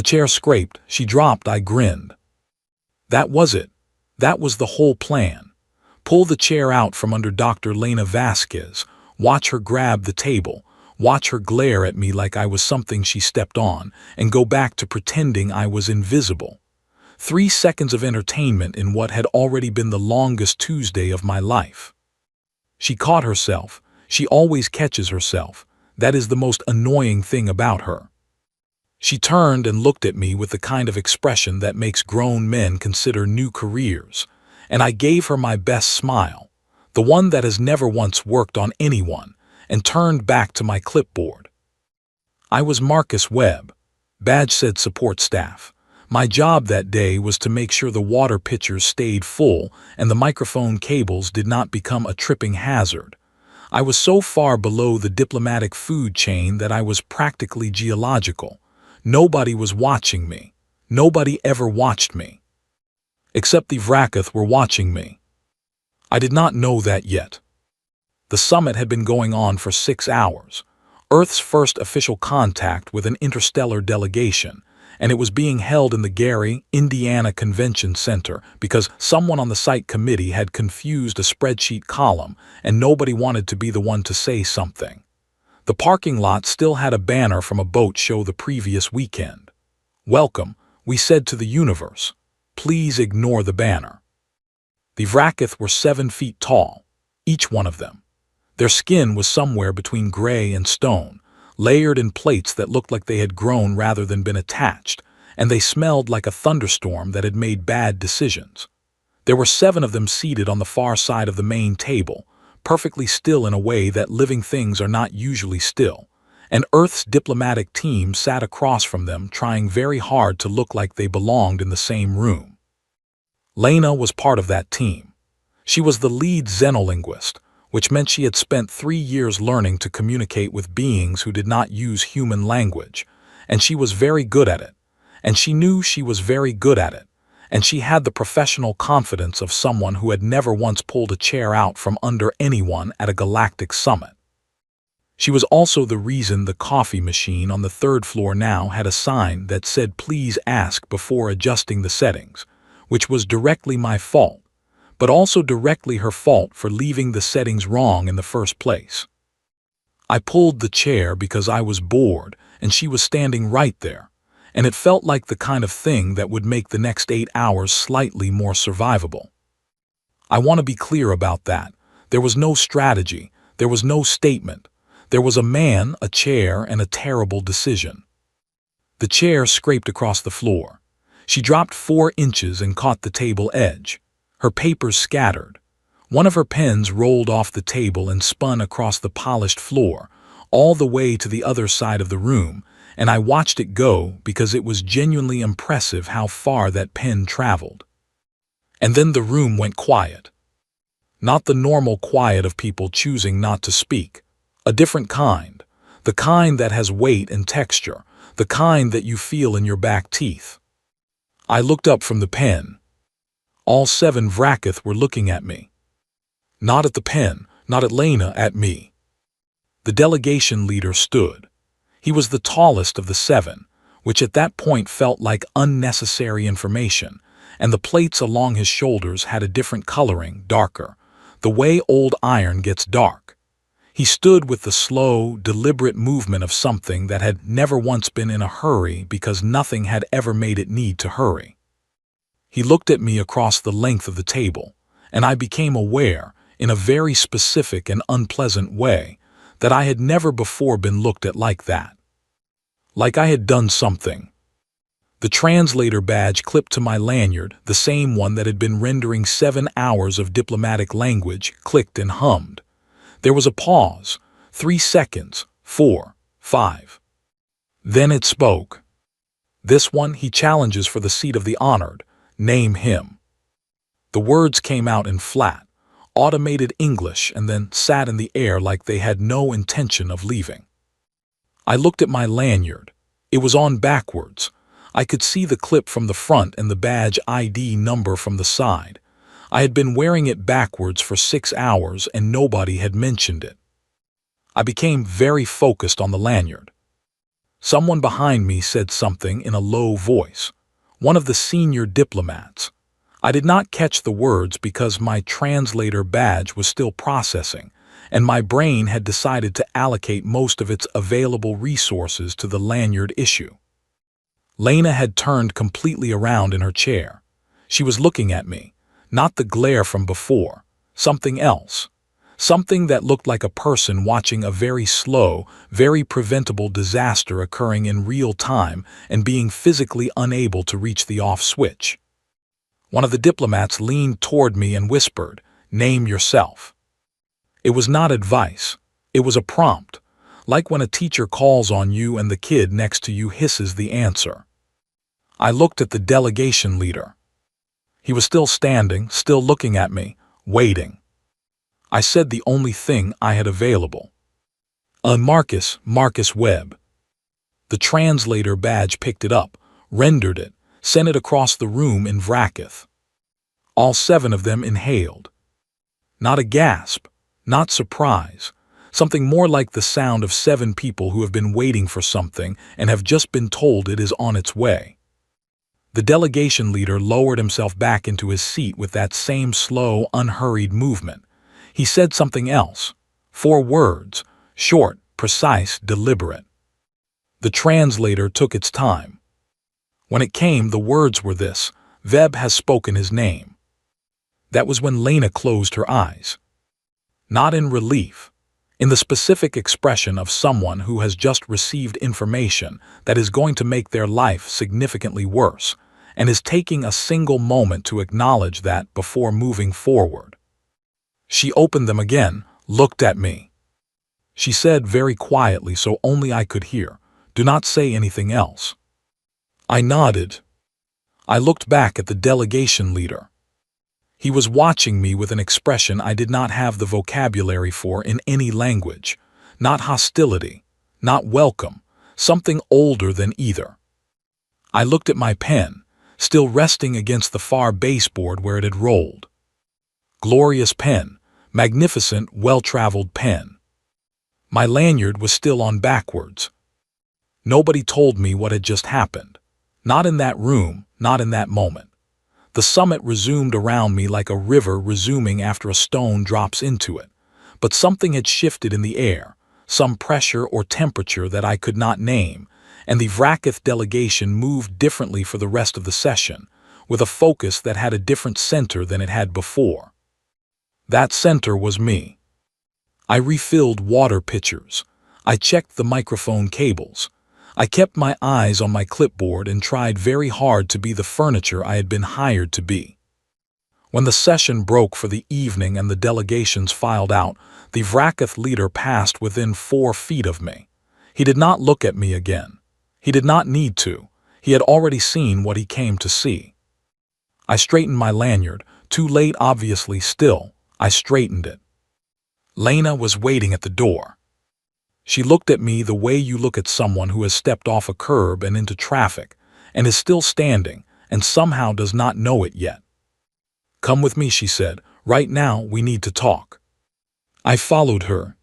The chair scraped, she dropped, I grinned. That was it. That was the whole plan. Pull the chair out from under Dr. Lena Vasquez, watch her grab the table, watch her glare at me like I was something she stepped on, and go back to pretending I was invisible. 3 seconds of entertainment in what had already been the longest Tuesday of my life. She caught herself. She always catches herself. That is the most annoying thing about her. She turned and looked at me with the kind of expression that makes grown men consider new careers, and I gave her my best smile, the one that has never once worked on anyone, and turned back to my clipboard. I was Marcus Webb, badge said support staff. My job that day was to make sure the water pitchers stayed full and the microphone cables did not become a tripping hazard. I was so far below the diplomatic food chain that I was practically geological. Nobody was watching me. Nobody ever watched me. Except the Vracath were watching me. I did not know that yet. The summit had been going on for 6 hours, Earth's first official contact with an interstellar delegation, and it was being held in the Gary, Indiana Convention Center because someone on the site committee had confused a spreadsheet column and nobody wanted to be the one to say something. The parking lot still had a banner from a boat show the previous weekend. Welcome, we said to the universe. Please ignore the banner. The Vracath were 7 feet tall, each one of them. Their skin was somewhere between gray and stone, layered in plates that looked like they had grown rather than been attached, and they smelled like a thunderstorm that had made bad decisions. There were 7 of them seated on the far side of the main table, perfectly still in a way that living things are not usually still, and Earth's diplomatic team sat across from them trying very hard to look like they belonged in the same room. Lena was part of that team. She was the lead xenolinguist, which meant she had spent 3 years learning to communicate with beings who did not use human language, and she was very good at it, and she knew she was very good at it, and she had the professional confidence of someone who had never once pulled a chair out from under anyone at a galactic summit. She was also the reason the coffee machine on the 3rd floor now had a sign that said please ask before adjusting the settings, which was directly my fault, but also directly her fault for leaving the settings wrong in the first place. I pulled the chair because I was bored and she was standing right there, and it felt like the kind of thing that would make the next 8 hours slightly more survivable. I want to be clear about that. There was no strategy, there was no statement. There was a man, a chair, and a terrible decision. The chair scraped across the floor. She dropped 4 inches and caught the table edge. Her papers scattered. One of her pens rolled off the table and spun across the polished floor, all the way to the other side of the room, and I watched it go because it was genuinely impressive how far that pen traveled. And then the room went quiet. Not the normal quiet of people choosing not to speak. A different kind. The kind that has weight and texture. The kind that you feel in your back teeth. I looked up from the pen. All 7 Vracath were looking at me. Not at the pen, not at Lena, at me. The delegation leader stood. He was the tallest of the 7, which at that point felt like unnecessary information, and the plates along his shoulders had a different coloring, darker, the way old iron gets dark. He stood with the slow, deliberate movement of something that had never once been in a hurry because nothing had ever made it need to hurry. He looked at me across the length of the table, and I became aware, in a very specific and unpleasant way, that I had never before been looked at like that. Like I had done something. The translator badge clipped to my lanyard, the same one that had been rendering 7 hours of diplomatic language, clicked and hummed. There was a pause, 3 seconds, 4, 5. Then it spoke. This one he challenges for the seat of the honored. Name him. The words came out in flat, automated English and then sat in the air like they had no intention of leaving. I looked at my lanyard. It was on backwards. I could see the clip from the front and the badge ID number from the side. I had been wearing it backwards for 6 hours and nobody had mentioned it. I became very focused on the lanyard. Someone behind me said something in a low voice. One of the senior diplomats. I did not catch the words because my translator badge was still processing, and my brain had decided to allocate most of its available resources to the lanyard issue. Lena had turned completely around in her chair. She was looking at me, not the glare from before, something else. Something that looked like a person watching a very slow, very preventable disaster occurring in real time and being physically unable to reach the off switch. One of the diplomats leaned toward me and whispered, "Name yourself." It was not advice. It was a prompt, like when a teacher calls on you and the kid next to you hisses the answer. I looked at the delegation leader. He was still standing, still looking at me, waiting. I said the only thing I had available. Marcus Webb. The translator badge picked it up, rendered it, sent it across the room in Vracath. All 7 of them inhaled. Not a gasp, not surprise, something more like the sound of 7 people who have been waiting for something and have just been told it is on its way. The delegation leader lowered himself back into his seat with that same slow, unhurried movement. He said something else. 4 words, short, precise, deliberate. The translator took its time. When it came, the words were this: "Veb has spoken his name." That was when Lena closed her eyes. Not in relief, in the specific expression of someone who has just received information that is going to make their life significantly worse, and is taking a single moment to acknowledge that before moving forward. She opened them again, looked at me. She said very quietly so only I could hear, "Do not say anything else." I nodded. I looked back at the delegation leader. He was watching me with an expression I did not have the vocabulary for in any language. Not hostility, not welcome, something older than either. I looked at my pen, still resting against the far baseboard where it had rolled. Glorious pen, magnificent, well-traveled pen. My lanyard was still on backwards. Nobody told me what had just happened. Not in that room, not in that moment. The summit resumed around me like a river resuming after a stone drops into it. But something had shifted in the air, some pressure or temperature that I could not name, and the Vracath delegation moved differently for the rest of the session, with a focus that had a different center than it had before. That center was me. I refilled water pitchers. I checked the microphone cables. I kept my eyes on my clipboard and tried very hard to be the furniture I had been hired to be. When the session broke for the evening and the delegations filed out, the Vracath leader passed within 4 feet of me. He did not look at me again. He did not need to. He had already seen what he came to see. I straightened my lanyard, too late obviously still. I straightened it. Lena was waiting at the door. She looked at me the way you look at someone who has stepped off a curb and into traffic, and is still standing, and somehow does not know it yet. "Come with me," she said. "Right now we need to talk." I followed her.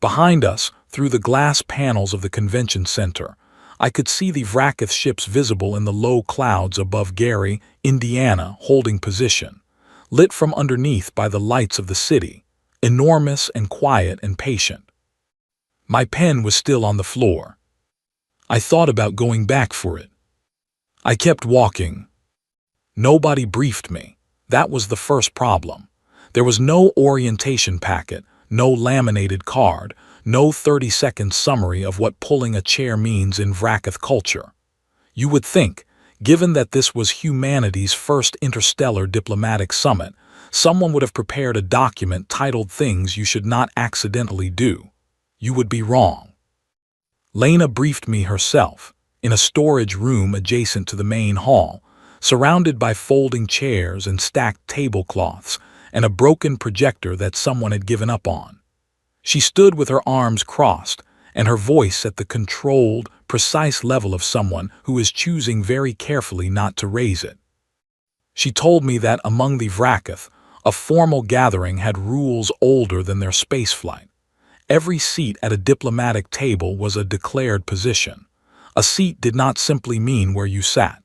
Behind us, through the glass panels of the convention center, I could see the Vracath ships visible in the low clouds above Gary, Indiana, holding position, lit from underneath by the lights of the city, enormous and quiet and patient. My pen was still on the floor. I thought about going back for it. I kept walking. Nobody briefed me. That was the first problem. There was no orientation packet, no laminated card, no 30-second summary of what pulling a chair means in Vracath culture. You would think, given that this was humanity's first interstellar diplomatic summit, someone would have prepared a document titled "Things You Should Not Accidentally Do." You would be wrong. Lena briefed me herself, in a storage room adjacent to the main hall, surrounded by folding chairs and stacked tablecloths, and a broken projector that someone had given up on. She stood with her arms crossed, and her voice at the controlled, precise level of someone who is choosing very carefully not to raise it. She told me that among the Vracath, a formal gathering had rules older than their spaceflight. Every seat at a diplomatic table was a declared position. A seat did not simply mean where you sat.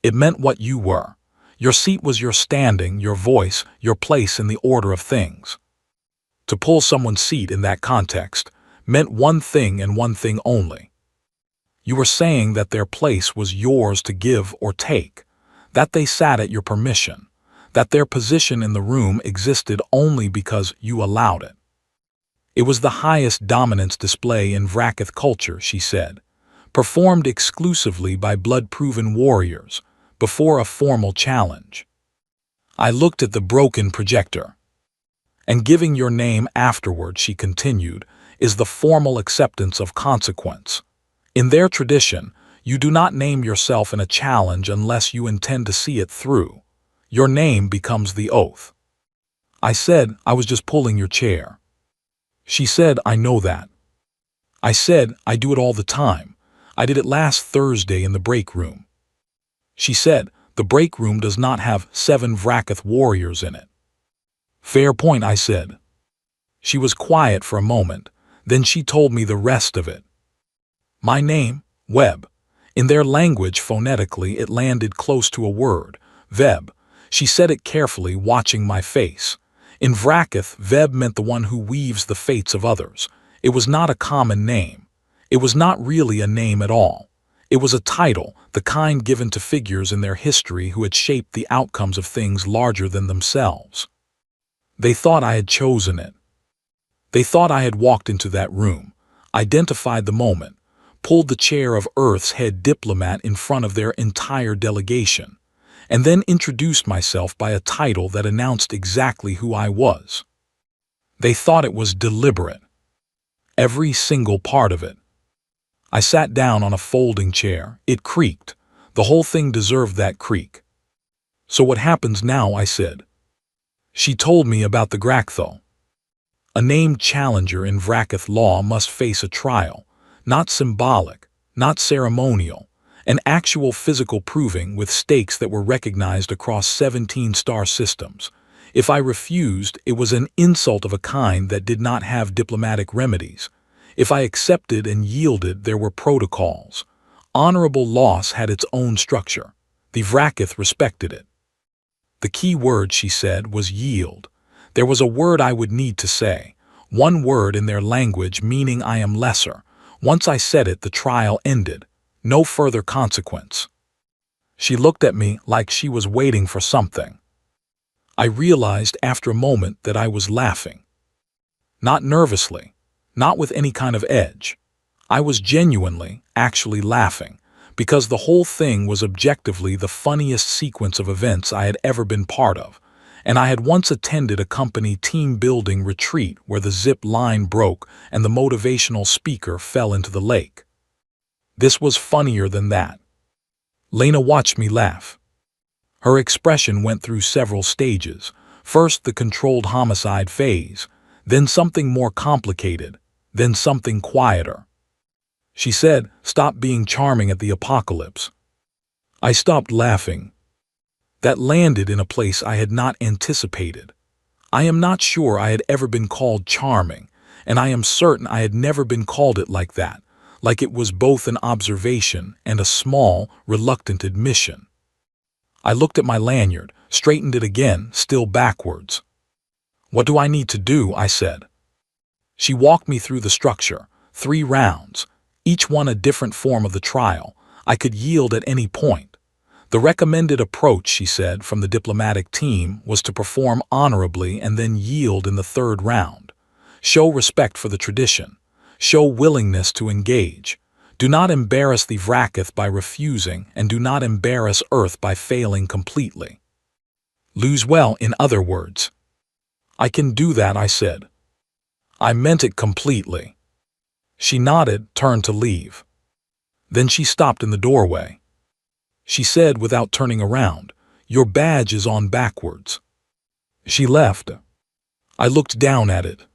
It meant what you were. Your seat was your standing, your voice, your place in the order of things. To pull someone's seat in that context meant one thing and one thing only. You were saying that their place was yours to give or take, that they sat at your permission, that their position in the room existed only because you allowed it. It was the highest dominance display in Vracath culture, she said, performed exclusively by blood-proven warriors before a formal challenge. I looked at the broken projector. And giving your name afterward, she continued, is the formal acceptance of consequence. In their tradition, you do not name yourself in a challenge unless you intend to see it through. Your name becomes the oath. I said, I was just pulling your chair. She said, I know that. I said, I do it all the time. I did it last Thursday in the break room. She said, the break room does not have 7 Vracath warriors in it. Fair point, I said. She was quiet for a moment, then she told me the rest of it. My name, Webb. In their language, phonetically, it landed close to a word, Veb. She said it carefully, watching my face. In Vracath, Veb meant the one who weaves the fates of others. It was not a common name. It was not really a name at all. It was a title, the kind given to figures in their history who had shaped the outcomes of things larger than themselves. They thought I had chosen it. They thought I had walked into that room, identified the moment, pulled the chair of Earth's head diplomat in front of their entire delegation, and then introduced myself by a title that announced exactly who I was. They thought it was deliberate. Every single part of it. I sat down on a folding chair. It creaked. The whole thing deserved that creak. So what happens now, I said. She told me about the Grakthal. A named challenger in Vracath law must face a trial, not symbolic, not ceremonial, an actual physical proving with stakes that were recognized across 17 star systems. If I refused, it was an insult of a kind that did not have diplomatic remedies. If I accepted and yielded, there were protocols. Honorable loss had its own structure. The Vracath respected it. The key word, she said, was yield. There was a word I would need to say, one word in their language meaning I am lesser. Once I said it, the trial ended. No further consequence. She looked at me like she was waiting for something. I realized after a moment that I was laughing. Not nervously, not with any kind of edge. I was genuinely, actually laughing, because the whole thing was objectively the funniest sequence of events I had ever been part of, and I had once attended a company team-building retreat where the zip line broke and the motivational speaker fell into the lake. This was funnier than that. Lena watched me laugh. Her expression went through several stages. First, the controlled homicide phase, then something more complicated, then something quieter. She said, "Stop being charming at the apocalypse." I stopped laughing. That landed in a place I had not anticipated. I am not sure I had ever been called charming, and I am certain I had never been called it like that, like it was both an observation and a small, reluctant admission. I looked at my lanyard, straightened it again, still backwards. "What do I need to do?" I said. She walked me through the structure, 3 rounds, each one a different form of the trial. I could yield at any point. The recommended approach, she said, from the diplomatic team was to perform honorably and then yield in the 3rd round. Show respect for the tradition. Show willingness to engage. Do not embarrass the Vracath by refusing, and do not embarrass Earth by failing completely. Lose well, in other words. I can do that, I said. I meant it completely. She nodded, turned to leave. Then she stopped in the doorway. She said without turning around, "Your badge is on backwards." She left. I looked down at it.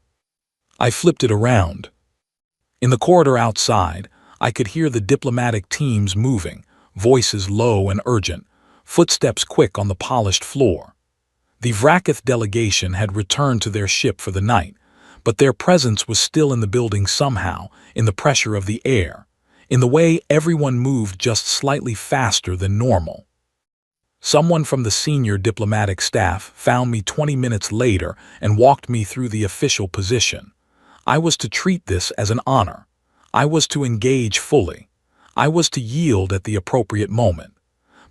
I flipped it around. In the corridor outside, I could hear the diplomatic teams moving, voices low and urgent, footsteps quick on the polished floor. The Vracath delegation had returned to their ship for the night, but their presence was still in the building somehow, in the pressure of the air. in the way everyone moved just slightly faster than normal. Someone from the senior diplomatic staff found me 20 minutes later and walked me through the official position. I was to treat this as an honor. I was to engage fully. I was to yield at the appropriate moment.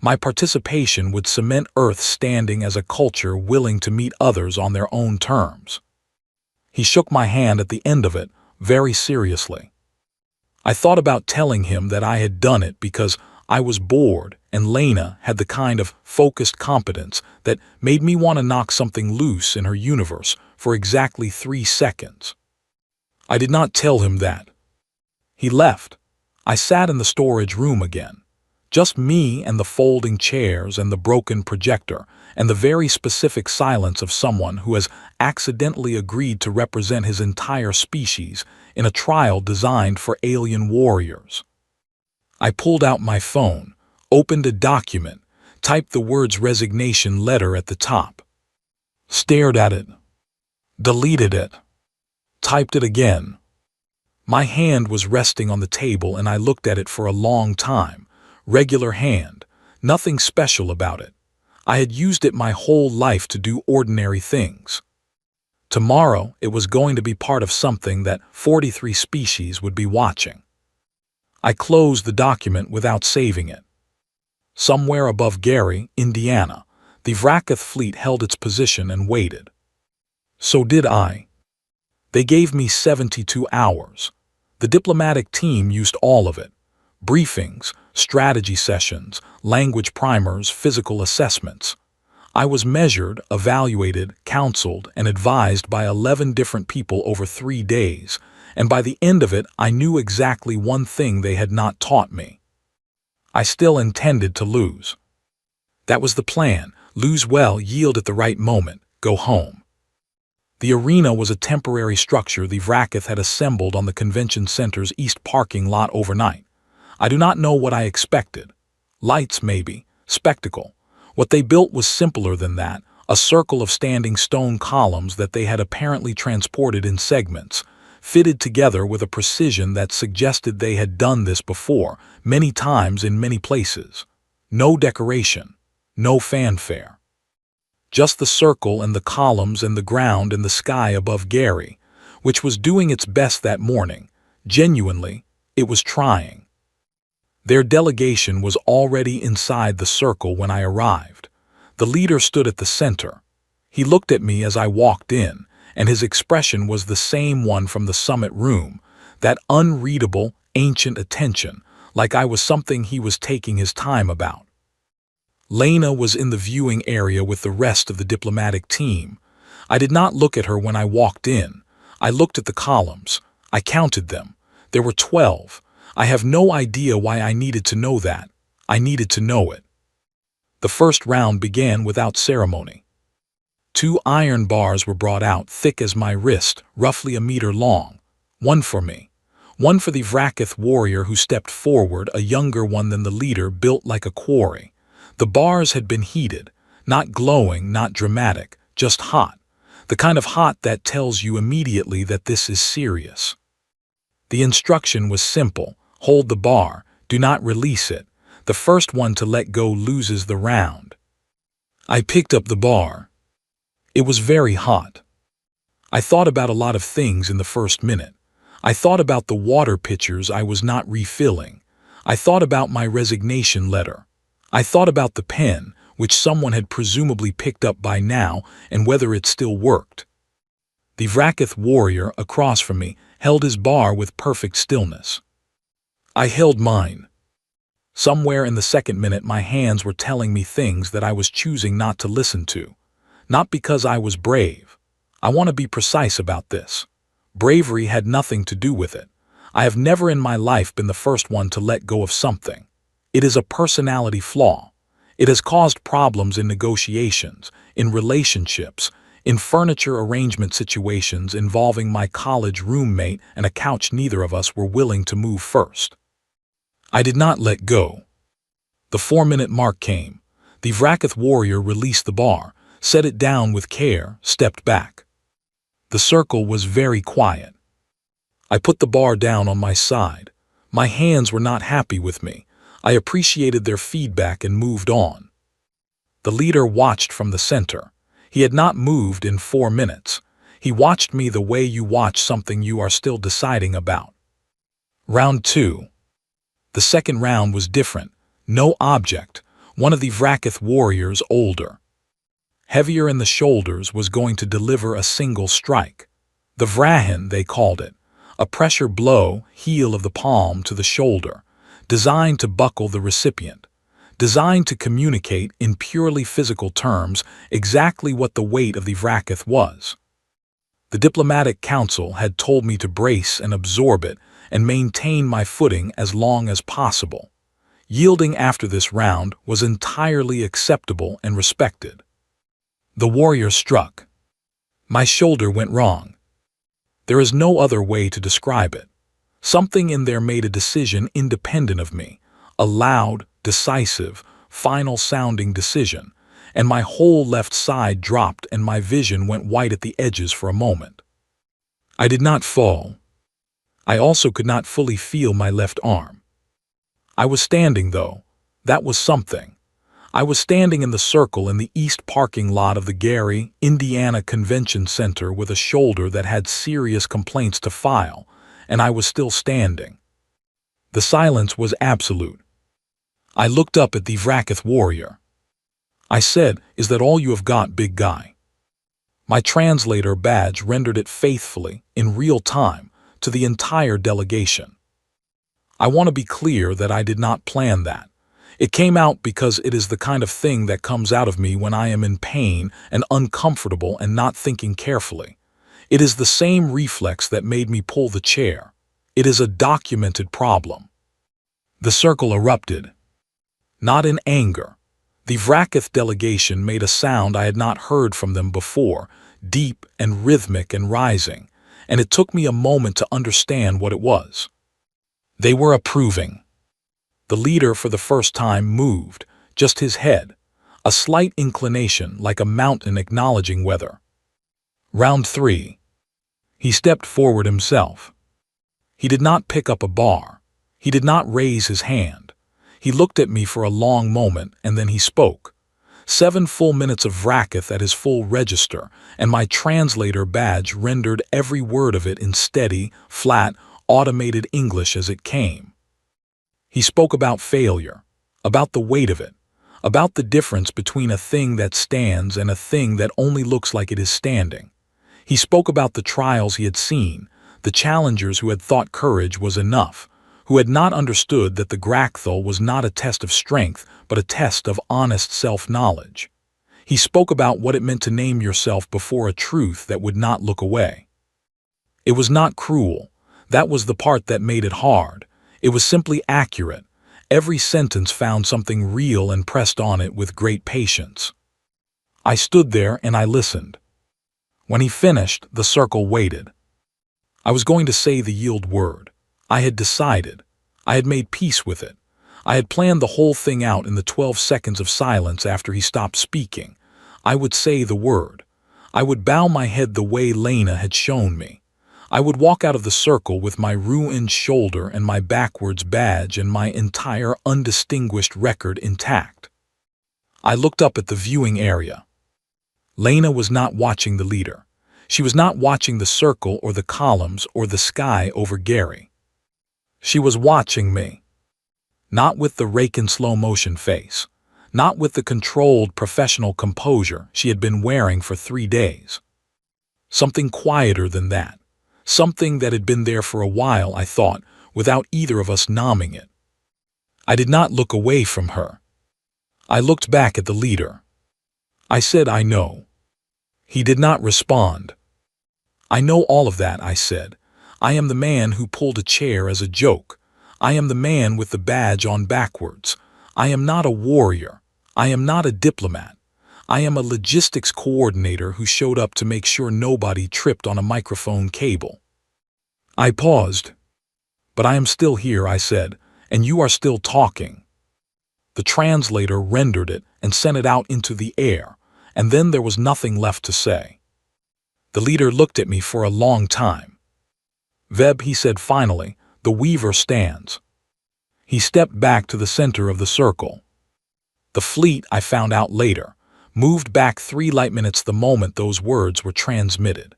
My participation would cement Earth standing as a culture willing to meet others on their own terms. He shook my hand at the end of it, very seriously. I thought about telling him that I had done it because I was bored and Lena had the kind of focused competence that made me want to knock something loose in her universe for exactly 3 seconds. I did not tell him that. He left. I sat in the storage room again. Just me and the folding chairs and the broken projector and the very specific silence of someone who has accidentally agreed to represent his entire species in a trial designed for alien warriors. I pulled out my phone, opened a document, typed the words resignation letter at the top, stared at it, deleted it, typed it again. My hand was resting on the table and I looked at it for a long time. Regular hand, nothing special about it. I had used it my whole life to do ordinary things. Tomorrow, it was going to be part of something that 43 species would be watching. I closed the document without saving it. Somewhere above Gary, Indiana, the Vracath fleet held its position and waited. So did I. They gave me 72 hours. The diplomatic team used all of it. Briefings, strategy sessions, language primers, physical assessments. I was measured, evaluated, counseled, and advised by 11 different people over 3 days, and by the end of it I knew exactly one thing they had not taught me. I still intended to lose. That was the plan: lose well, yield at the right moment, go home. The arena was a temporary structure the Vracath had assembled on the convention center's east parking lot overnight. I do not know what I expected. Lights, maybe. Spectacle. What they built was simpler than that, a circle of standing stone columns that they had apparently transported in segments, fitted together with a precision that suggested they had done this before, many times in many places. No decoration. No fanfare. Just the circle and the columns and the ground and the sky above Gary, which was doing its best that morning. Genuinely, it was trying. Their delegation was already inside the circle when I arrived. The leader stood at the center. He looked at me as I walked in, and his expression was the same one from the summit room, that unreadable, ancient attention, like I was something he was taking his time about. Lena was in the viewing area with the rest of the diplomatic team. I did not look at her when I walked in. I looked at the columns. I counted them. There were 12. I have no idea why I needed to know that. I needed to know it. The first round began without ceremony. 2 iron bars were brought out, thick as my wrist, roughly a meter long. One for me. One for the Vracath warrior who stepped forward, a younger one than the leader, built like a quarry. The bars had been heated, not glowing, not dramatic, just hot. The kind of hot that tells you immediately that this is serious. The instruction was simple: hold the bar, do not release it. The first one to let go loses the round. I picked up the bar. It was very hot. I thought about a lot of things in the first minute. I thought about the water pitchers I was not refilling. I thought about my resignation letter. I thought about the pen, which someone had presumably picked up by now, and whether it still worked. The Vracath warrior across from me held his bar with perfect stillness. I held mine. Somewhere in the second minute my hands were telling me things that I was choosing not to listen to. Not because I was brave. I want to be precise about this. Bravery had nothing to do with it. I have never in my life been the first one to let go of something. It is a personality flaw. It has caused problems in negotiations, in relationships, in furniture arrangement situations involving my college roommate and a couch neither of us were willing to move first. I did not let go. The 4-minute mark came. The Vracath warrior released the bar, set it down with care, stepped back. The circle was very quiet. I put the bar down on my side. My hands were not happy with me. I appreciated their feedback and moved on. The leader watched from the center. He had not moved in 4 minutes. He watched me the way you watch something you are still deciding about. Round 2. The second round was different. No object. One of the Vracath warriors, older, heavier in the shoulders, was going to deliver a single strike. The Vrahin, they called it. A pressure blow, heel of the palm to the shoulder, designed to buckle the recipient, designed to communicate in purely physical terms exactly what the weight of the Vracath was. The diplomatic council had told me to brace and absorb it and maintain my footing as long as possible. Yielding after this round was entirely acceptable and respected. The warrior struck. My shoulder went wrong. There is no other way to describe it. Something in there made a decision independent of me, a loud, decisive, final-sounding decision, and my whole left side dropped and my vision went white at the edges for a moment. I did not fall. I also could not fully feel my left arm. I was standing, though. That was something. I was standing in the circle in the east parking lot of the Gary, Indiana Convention Center with a shoulder that had serious complaints to file, and I was still standing. The silence was absolute. I looked up at the Vracath warrior. I said, "Is that all you have got, big guy?" My translator badge rendered it faithfully, in real time, to the entire delegation. I want to be clear that I did not plan that. It came out because it is the kind of thing that comes out of me when I am in pain and uncomfortable and not thinking carefully. It is the same reflex that made me pull the chair. It is a documented problem. The circle erupted. Not in anger. The Vracath delegation made a sound I had not heard from them before, deep and rhythmic and rising, and it took me a moment to understand what it was. They were approving. The leader for the first time moved, just his head, a slight inclination like a mountain acknowledging weather. Round 3. He stepped forward himself. He did not pick up a bar. He did not raise his hand. He looked at me for a long moment and then he spoke. 7 full minutes of Vracath at his full register, and my translator badge rendered every word of it in steady, flat, automated English as it came. He spoke about failure, about the weight of it, about the difference between a thing that stands and a thing that only looks like it is standing. He spoke about the trials he had seen, the challengers who had thought courage was enough, who had not understood that the Gracthal was not a test of strength, but a test of honest self-knowledge. He spoke about what it meant to name yourself before a truth that would not look away. It was not cruel. That was the part that made it hard. It was simply accurate. Every sentence found something real and pressed on it with great patience. I stood there and I listened. When he finished, the circle waited. I was going to say the yield word. I had decided. I had made peace with it. I had planned the whole thing out in the 12 seconds of silence after he stopped speaking. I would say the word. I would bow my head the way Lena had shown me. I would walk out of the circle with my ruined shoulder and my backwards badge and my entire undistinguished record intact. I looked up at the viewing area. Lena was not watching the leader. She was not watching the circle or the columns or the sky over Gary. She was watching me. Not with the rakin' slow-motion face. Not with the controlled professional composure she had been wearing for 3 days. Something quieter than that. Something that had been there for a while, I thought, without either of us nomming it. I did not look away from her. I looked back at the leader. I said, "I know." He did not respond. "I know all of that," I said. "I am the man who pulled a chair as a joke. I am the man with the badge on backwards. I am not a warrior. I am not a diplomat. I am a logistics coordinator who showed up to make sure nobody tripped on a microphone cable." I paused. "But I am still here," I said, "and you are still talking." The translator rendered it and sent it out into the air, and then there was nothing left to say. The leader looked at me for a long time. "Veb," he said finally, "the Weaver stands." He stepped back to the center of the circle. The fleet, I found out later, moved back 3 light minutes the moment those words were transmitted.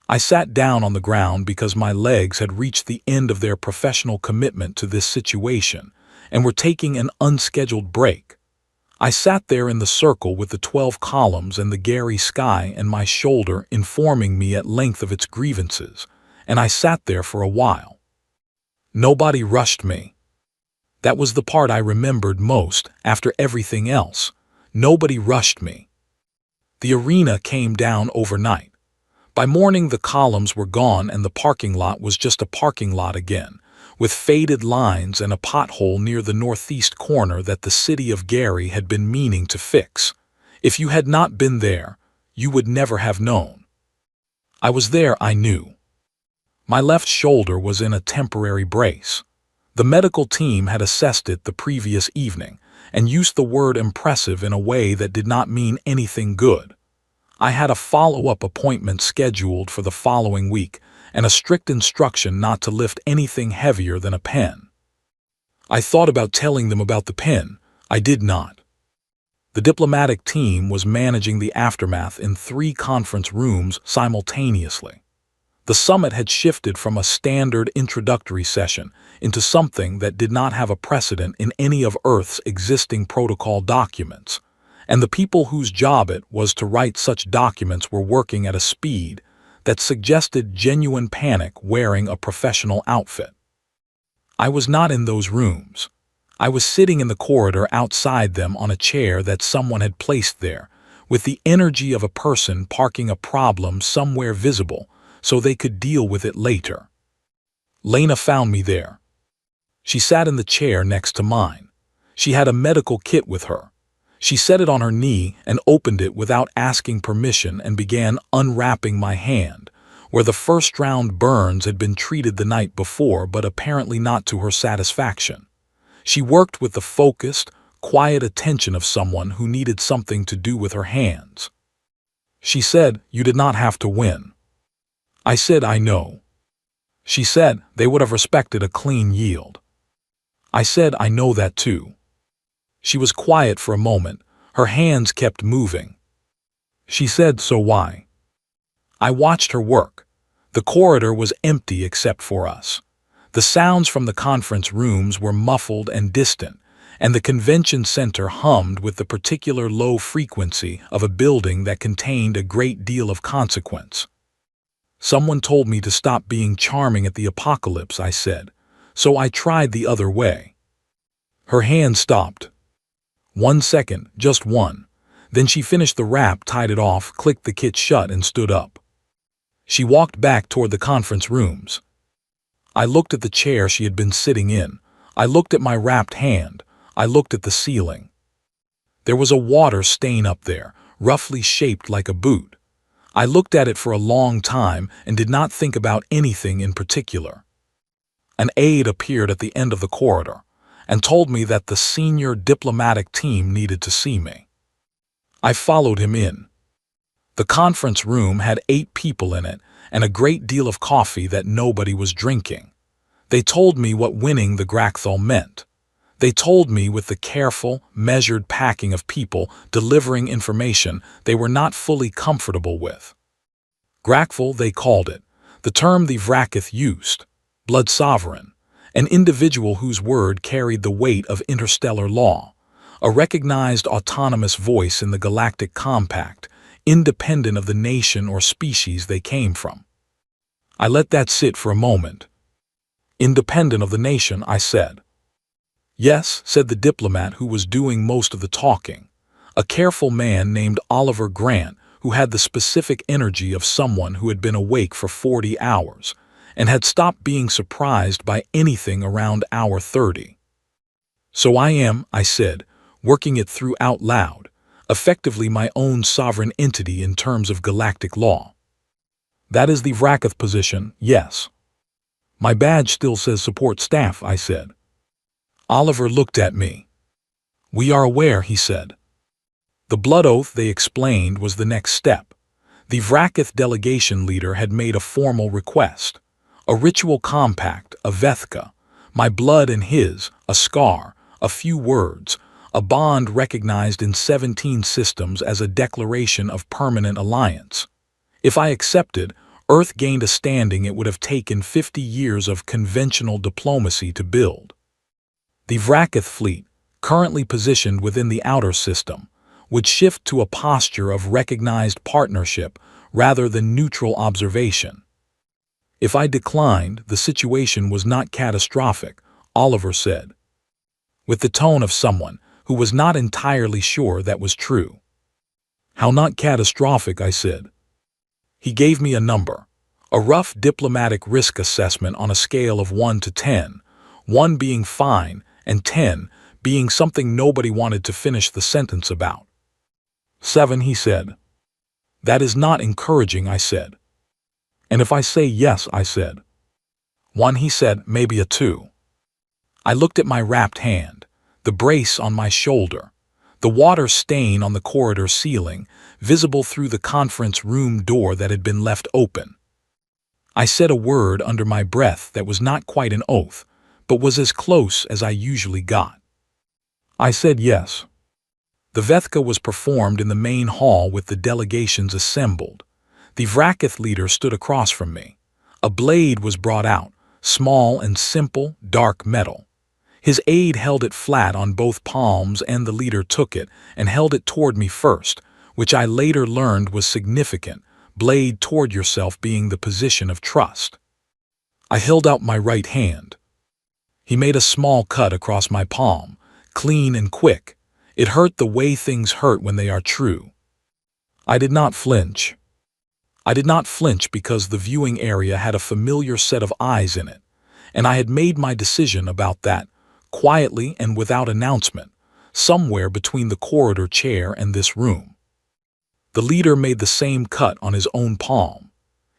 I sat down on the ground because my legs had reached the end of their professional commitment to this situation and were taking an unscheduled break. I sat there in the circle with the 12 columns and the Gary sky and my shoulder informing me at length of its grievances, and I sat there for a while. Nobody rushed me. That was the part I remembered most after everything else. Nobody rushed me. The arena came down overnight. By morning the columns were gone and the parking lot was just a parking lot again, with faded lines and a pothole near the northeast corner that the city of Gary had been meaning to fix. If you had not been there, you would never have known. I was there, I knew. My left shoulder was in a temporary brace. The medical team had assessed it the previous evening and used the word impressive in a way that did not mean anything good. I had a follow-up appointment scheduled for the following week and a strict instruction not to lift anything heavier than a pen. I thought about telling them about the pen. I did not. The diplomatic team was managing the aftermath in 3 conference rooms simultaneously. The summit had shifted from a standard introductory session into something that did not have a precedent in any of Earth's existing protocol documents, and the people whose job it was to write such documents were working at a speed that suggested genuine panic wearing a professional outfit. I was not in those rooms. I was sitting in the corridor outside them on a chair that someone had placed there, with the energy of a person parking a problem somewhere visible so they could deal with it later. Lena found me there. She sat in the chair next to mine. She had a medical kit with her. She set it on her knee and opened it without asking permission and began unwrapping my hand, where the first-round burns had been treated the night before but apparently not to her satisfaction. She worked with the focused, quiet attention of someone who needed something to do with her hands. She said, "You did not have to win." I said, "I know." She said, "They would have respected a clean yield." I said, "I know that too." She was quiet for a moment. Her hands kept moving. She said, "So why?" I watched her work. The corridor was empty except for us. The sounds from the conference rooms were muffled and distant, and the convention center hummed with the particular low frequency of a building that contained a great deal of consequence. "Someone told me to stop being charming at the apocalypse," I said, "so I tried the other way." Her hand stopped. 1 second, just one. Then she finished the wrap, tied it off, clicked the kit shut, and stood up. She walked back toward the conference rooms. I looked at the chair she had been sitting in. I looked at my wrapped hand. I looked at the ceiling. There was a water stain up there, roughly shaped like a boot. I looked at it for a long time and did not think about anything in particular. An aide appeared at the end of the corridor and told me that the senior diplomatic team needed to see me. I followed him in. The conference room had 8 people in it and a great deal of coffee that nobody was drinking. They told me what winning the Gracthal meant. They told me with the careful, measured packing of people delivering information they were not fully comfortable with. Gracthal, they called it, the term the Vrackith used, blood sovereign, an individual whose word carried the weight of interstellar law, a recognized autonomous voice in the Galactic Compact, independent of the nation or species they came from. I let that sit for a moment. "Independent of the nation," I said. "Yes," said the diplomat who was doing most of the talking, a careful man named Oliver Grant who had the specific energy of someone who had been awake for 40 hours and had stopped being surprised by anything around hour 30. "So I am," I said, working it through out loud, effectively my own sovereign entity in terms of galactic law. "That is the Vrackith position, yes." "My badge still says support staff," I said. Oliver looked at me. "We are aware," he said. The blood oath, they explained, was the next step. The Vrackith delegation leader had made a formal request, a ritual compact, a Vethka, My blood and his, a scar, a few words, a bond recognized in 17 systems as a declaration of permanent alliance. If I accepted, Earth gained a standing it would have taken 50 years of conventional diplomacy to build. The Vracath fleet, currently positioned within the outer system, would shift to a posture of recognized partnership rather than neutral observation. If I declined, the situation was not catastrophic, Oliver said, with the tone of someone who was not entirely sure that was true. How not catastrophic, I said. He gave me a number, a rough diplomatic risk assessment on a scale of 1 to 10, 1 being fine and 10 being something nobody wanted to finish the sentence about. 7, he said. That is not encouraging, I said. And if I say yes, I said. 1, he said, maybe a 2. I looked at my wrapped hand, the brace on my shoulder, the water stain on the corridor ceiling, visible through the conference room door that had been left open. I said a word under my breath that was not quite an oath, but was as close as I usually got. I said yes. The Vethka was performed in the main hall with the delegations assembled. The Vracath leader stood across from me. A blade was brought out, small and simple, dark metal. His aide held it flat on both palms and the leader took it and held it toward me first, which I later learned was significant, blade toward yourself being the position of trust. I held out my right hand. He made a small cut across my palm, clean and quick. It hurt the way things hurt when they are true. I did not flinch. I did not flinch because the viewing area had a familiar set of eyes in it, and I had made my decision about that, quietly and without announcement, somewhere between the corridor chair and this room. The leader made the same cut on his own palm.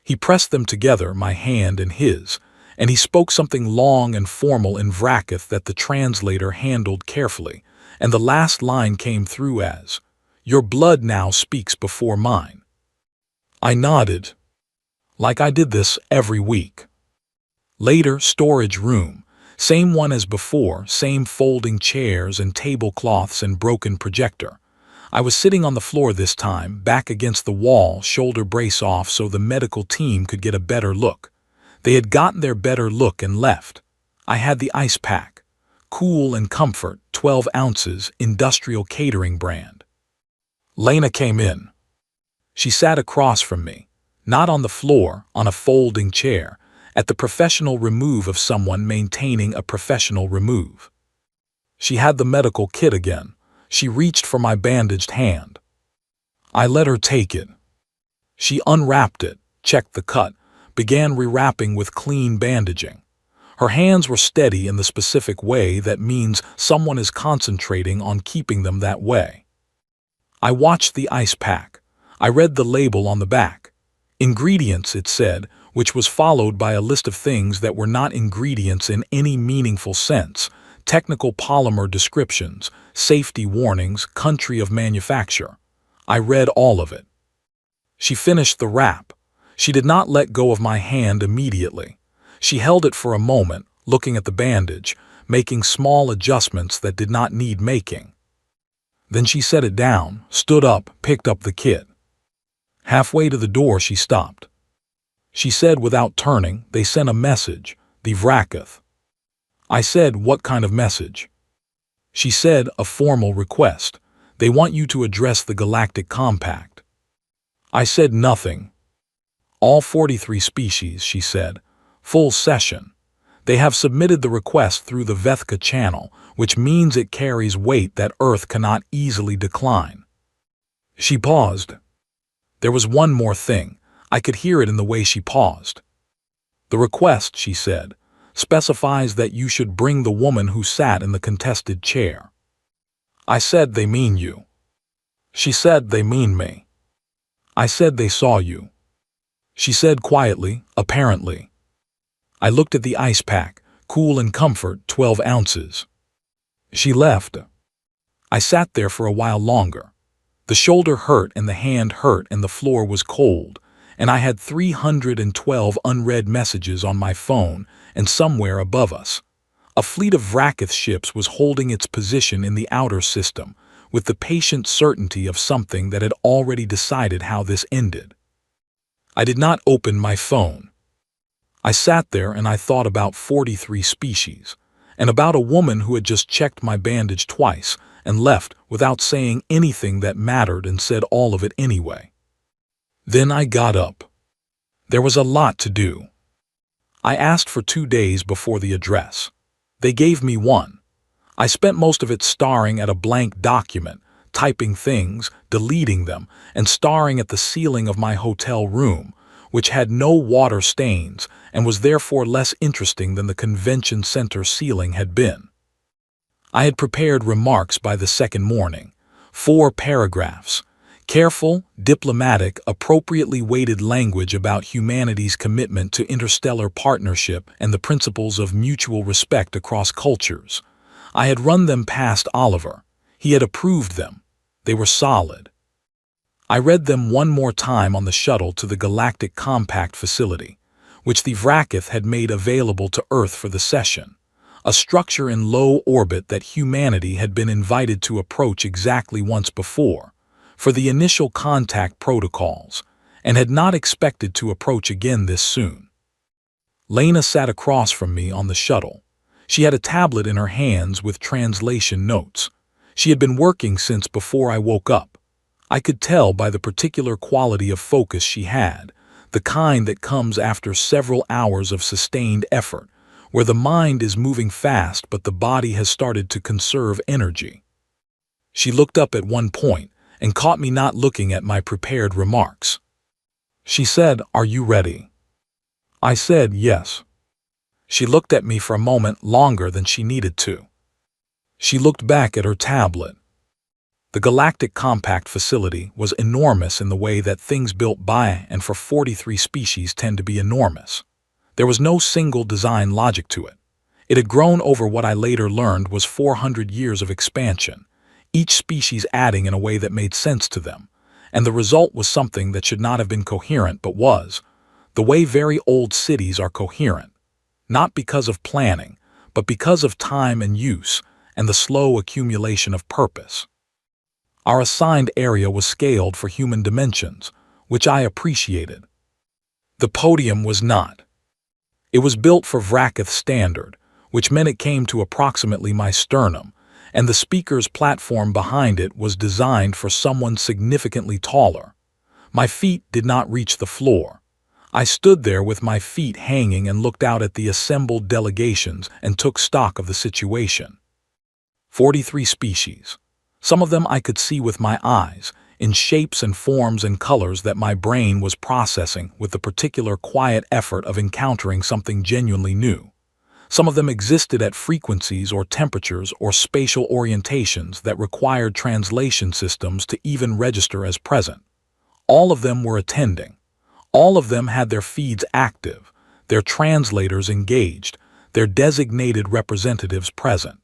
He pressed them together, my hand and his, and he spoke something long and formal in Vracath that the translator handled carefully, and the last line came through as, "Your blood now speaks before mine." I nodded, like I did this every week. Later, storage room, same one as before, same folding chairs and tablecloths and broken projector. I was sitting on the floor this time, back against the wall, shoulder brace off so the medical team could get a better look. They had gotten their better look and left. I had the ice pack, cool and comfort, 12 ounces, industrial catering brand. Lena came in. She sat across from me, not on the floor, on a folding chair, at the professional remove of someone maintaining a professional remove. She had the medical kit again. She reached for my bandaged hand. I let her take it. She unwrapped it, checked the cut, began rewrapping with clean bandaging. Her hands were steady in the specific way that means someone is concentrating on keeping them that way. I watched the ice pack. I read the label on the back. Ingredients, it said, which was followed by a list of things that were not ingredients in any meaningful sense, technical polymer descriptions, safety warnings, country of manufacture. I read all of it. She finished the wrap. She did not let go of my hand immediately. She held it for a moment, looking at the bandage, making small adjustments that did not need making. Then she set it down, stood up, picked up the kit. Halfway to the door she stopped. She said without turning, "They sent a message, the Vracath." I said, "What kind of message?" She said, "A formal request. They want you to address the Galactic Compact." I said nothing. "All 43 species," she said. "Full session. They have submitted the request through the Vethka channel, which means it carries weight that Earth cannot easily decline." She paused. There was one more thing. I could hear it in the way she paused. "The request," she said, "specifies that you should bring the woman who sat in the contested chair." I said, "They mean you." She said, "They mean me." I said, "They saw you." She said quietly, "Apparently." I looked at the ice pack, cool and comfort, 12 ounces. She left. I sat there for a while longer. The shoulder hurt and the hand hurt and the floor was cold, and I had 312 unread messages on my phone and somewhere above us. A fleet of Vrakkith ships was holding its position in the outer system, with the patient certainty of something that had already decided how this ended. I did not open my phone. I sat there and I thought about 43 species, and about a woman who had just checked my bandage twice and left without saying anything that mattered and said all of it anyway. Then I got up. There was a lot to do. I asked for 2 days before the address. They gave me one. I spent most of it staring at a blank document, typing things, deleting them, and staring at the ceiling of my hotel room, which had no water stains and was therefore less interesting than the convention center ceiling had been. I had prepared remarks by the second morning, 4 paragraphs, careful, diplomatic, appropriately weighted language about humanity's commitment to interstellar partnership and the principles of mutual respect across cultures. I had run them past Oliver. He had approved them. They were solid. I read them one more time on the shuttle to the Galactic Compact facility, which the Vrakkith had made available to Earth for the session, a structure in low orbit that humanity had been invited to approach exactly once before, for the initial contact protocols, and had not expected to approach again this soon. Lena sat across from me on the shuttle. She had a tablet in her hands with translation notes. She had been working since before I woke up. I could tell by the particular quality of focus she had, the kind that comes after several hours of sustained effort, where the mind is moving fast but the body has started to conserve energy. She looked up at one point and caught me not looking at my prepared remarks. She said, "Are you ready?" I said, "Yes." She looked at me for a moment longer than she needed to. She looked back at her tablet. The Galactic Compact facility was enormous in the way that things built by and for 43 species tend to be enormous. There was no single design logic to it. It had grown over what I later learned was 400 years of expansion, each species adding in a way that made sense to them, and the result was something that should not have been coherent but was, the way very old cities are coherent, not because of planning, but because of time and use, and the slow accumulation of purpose. Our assigned area was scaled for human dimensions, which I appreciated. The podium was not. It was built for Vrakkith standard, which meant it came to approximately my sternum, and the speaker's platform behind it was designed for someone significantly taller. My feet did not reach the floor. I stood there with my feet hanging and looked out at the assembled delegations and took stock of the situation. 43 species. Some of them I could see with my eyes, in shapes and forms and colors that my brain was processing with the particular quiet effort of encountering something genuinely new. Some of them existed at frequencies or temperatures or spatial orientations that required translation systems to even register as present. All of them were attending. All of them had their feeds active, their translators engaged, their designated representatives present.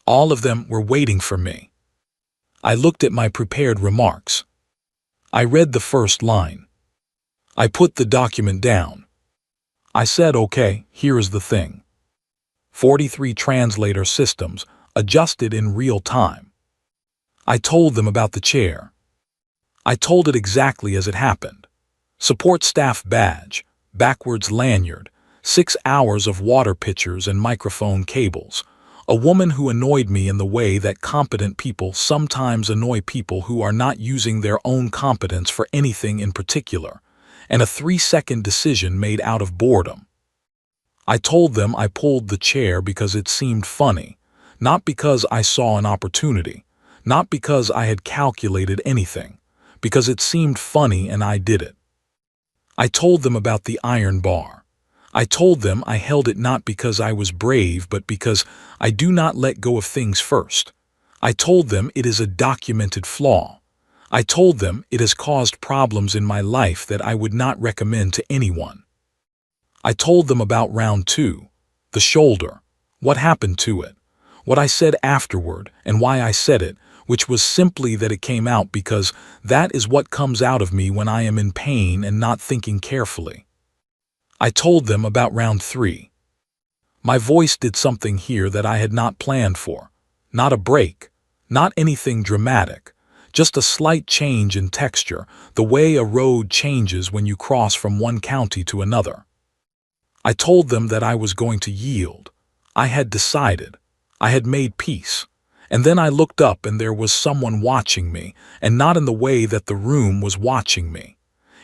All of them were waiting for me. I looked at my prepared remarks. I read the first line. I put the document down. I said, "Okay, here is the thing. 43 translator systems adjusted in real time." I told them about the chair. I told it exactly as it happened. Support staff badge, backwards lanyard, 6 hours of water pitchers and microphone cables. A woman who annoyed me in the way that competent people sometimes annoy people who are not using their own competence for anything in particular, and a 3-second decision made out of boredom. I told them I pulled the chair because it seemed funny, not because I saw an opportunity, not because I had calculated anything, because it seemed funny and I did it. I told them about the iron bar. I told them I held it not because I was brave but because I do not let go of things first. I told them it is a documented flaw. I told them it has caused problems in my life that I would not recommend to anyone. I told them about round 2, the shoulder, what happened to it, what I said afterward and why I said it, which was simply that it came out because that is what comes out of me when I am in pain and not thinking carefully. I told them about round 3. My voice did something here that I had not planned for. Not a break, not anything dramatic, just a slight change in texture, the way a road changes when you cross from one county to another. I told them that I was going to yield. I had decided. I had made peace. And then I looked up and there was someone watching me, and not in the way that the room was watching me.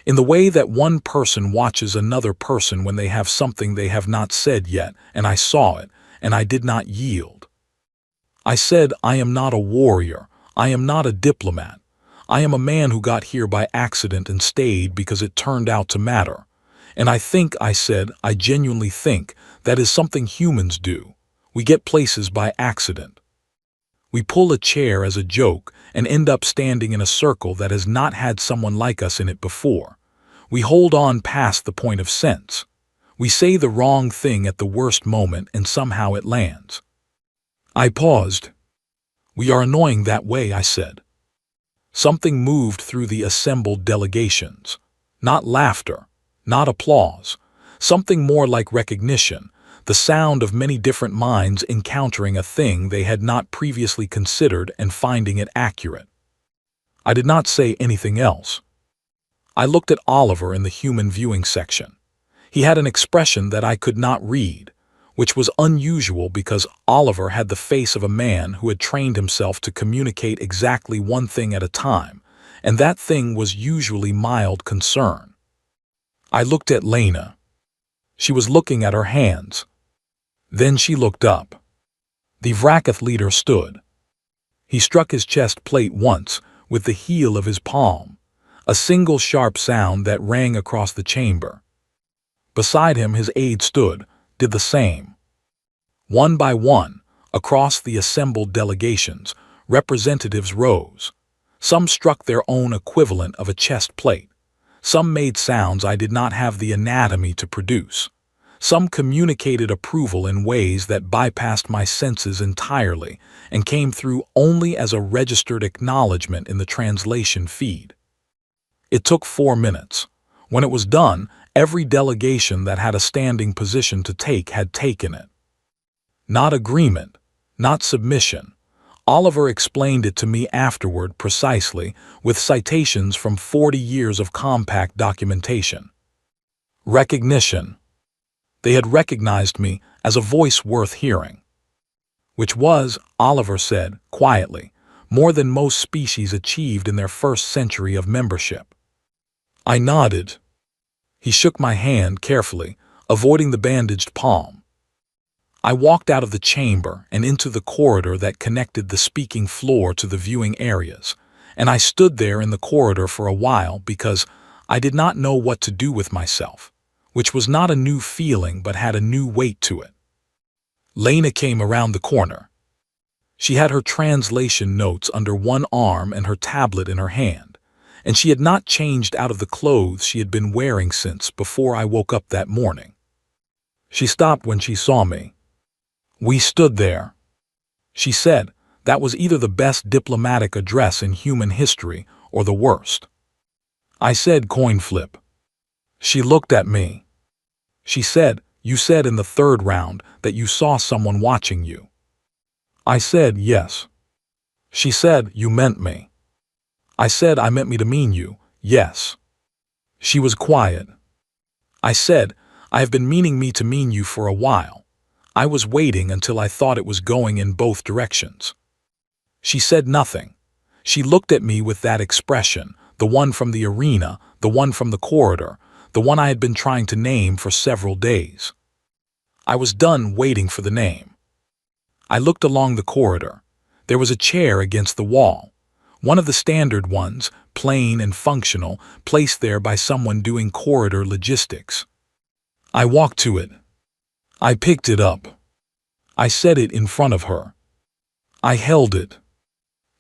In the way that one person watches another person when they have something they have not said yet, and I saw it, and I did not yield. I said, I am not a warrior. I am not a diplomat. I am a man who got here by accident and stayed because it turned out to matter. And I think, I said, I genuinely think, that is something humans do. We get places by accident. We pull a chair as a joke and end up standing in a circle that has not had someone like us in it before. We hold on past the point of sense. We say the wrong thing at the worst moment and somehow it lands. I paused. We are annoying that way, I said. Something moved through the assembled delegations. Not laughter, not applause. Something more like recognition, the sound of many different minds encountering a thing they had not previously considered and finding it accurate. I did not say anything else. I looked at Oliver in the human viewing section. He had an expression that I could not read, which was unusual because Oliver had the face of a man who had trained himself to communicate exactly one thing at a time, and that thing was usually mild concern. I looked at Lena. She was looking at her hands. Then she looked up. The Vrakath leader stood. He struck his chest plate once with the heel of his palm, a single sharp sound that rang across the chamber. Beside him his aide stood, did the same. One by one, across the assembled delegations, representatives rose. Some struck their own equivalent of a chest plate. Some made sounds I did not have the anatomy to produce. Some communicated approval in ways that bypassed my senses entirely and came through only as a registered acknowledgement in the translation feed. It took 4 minutes. When it was done, every delegation that had a standing position to take had taken it. Not agreement, not submission. Oliver explained it to me afterward precisely, with citations from 40 years of compact documentation. Recognition. They had recognized me as a voice worth hearing. Which was, Oliver said, quietly, more than most species achieved in their first century of membership. I nodded. He shook my hand carefully, avoiding the bandaged palm. I walked out of the chamber and into the corridor that connected the speaking floor to the viewing areas, and I stood there in the corridor for a while because I did not know what to do with myself, which was not a new feeling but had a new weight to it. Lena came around the corner. She had her translation notes under one arm and her tablet in her hand, and she had not changed out of the clothes she had been wearing since before I woke up that morning. She stopped when she saw me. We stood there. She said that was either the best diplomatic address in human history or the worst. I said coin flip. She looked at me. She said, you said in the 3rd round that you saw someone watching you. I said yes. She said you meant me. I said I meant me to mean you, yes. She was quiet. I said, I have been meaning me to mean you for a while. I was waiting until I thought it was going in both directions. She said nothing. She looked at me with that expression, the one from the arena, the one from the corridor, the one I had been trying to name for several days. I was done waiting for the name. I looked along the corridor. There was a chair against the wall, one of the standard ones, plain and functional, placed there by someone doing corridor logistics. I walked to it. I picked it up. I set it in front of her. I held it.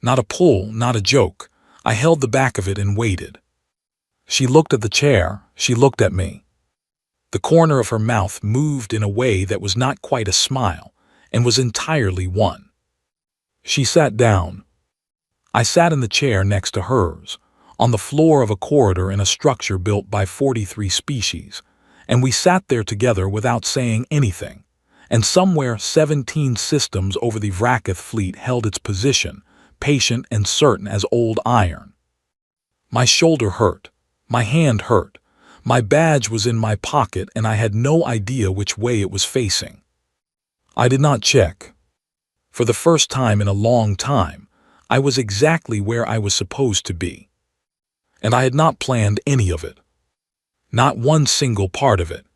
Not a pull, not a joke. I held the back of it and waited. She looked at the chair, she looked at me. The corner of her mouth moved in a way that was not quite a smile, and was entirely one. She sat down. I sat in the chair next to hers, on the floor of a corridor in a structure built by 43 species, and we sat there together without saying anything, and somewhere 17 systems over the Vracath fleet held its position, patient and certain as old iron. My shoulder hurt. My hand hurt. My badge was in my pocket and I had no idea which way it was facing. I did not check. For the first time in a long time, I was exactly where I was supposed to be. And I had not planned any of it. Not one single part of it.